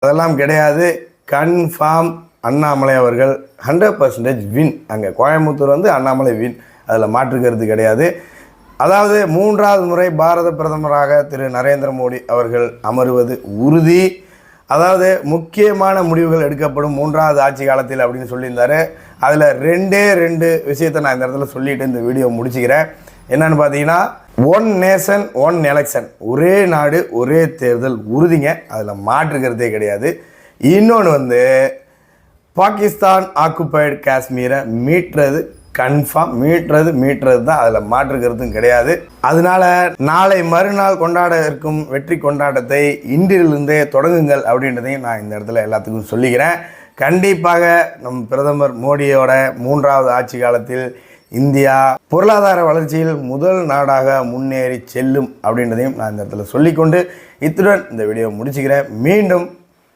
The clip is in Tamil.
அதெல்லாம் கிடையாது. கன்ஃபார்ம் அண்ணாமலை அவர்கள் 100% வின். அங்கே கோயம்புத்தூர் வந்து அண்ணாமலை வின், அதில் மாற்றுக்கிறது கிடையாது. அதாவது 3வது முறை பாரத பிரதமராக திரு நரேந்திர மோடி அவர்கள் அமருவது உறுதி. அதாவது முக்கியமான முடிவுகள் எடுக்கப்படும் 3வது ஆட்சி காலத்தில் அப்படின்னு சொல்லியிருந்தார். அதில் 2 விஷயத்தை நான் இந்த இடத்துல சொல்லிவிட்டு இந்த வீடியோ முடிச்சுக்கிறேன். என்னன்னு பார்த்தீங்கன்னா, ஒன் நேஷன் ஒன் எலெக்ஷன், ஒரே நாடு ஒரே தேர்தல் உறுதிங்க, அதில் மாற்றுக்கிறதே கிடையாது. இன்னொன்று வந்து பாகிஸ்தான் ஆக்குபைடு காஷ்மீரை மீட்டுறது கன்ஃபார்ம், மீட்டுறது தான், அதில் மாற்றுக்கிறதும் கிடையாது. அதனால நாளை மறுநாள் கொண்டாட இருக்கும் வெற்றி கொண்டாட்டத்தை இன்றிலிருந்தே தொடங்குங்கள் அப்படின்றதையும் நான் இந்த இடத்துல எல்லாத்துக்கும் சொல்லிக்கிறேன். கண்டிப்பாக நம் பிரதமர் மோடியோட 3வது ஆட்சி காலத்தில் இந்தியா பொருளாதார வளர்ச்சியில் முதல் நாடாக முன்னேறி செல்லும் அப்படின்றதையும் நான் இந்த இடத்துல சொல்லிக்கொண்டு இத்துடன் இந்த வீடியோ முடிச்சுக்கிறேன். மீண்டும்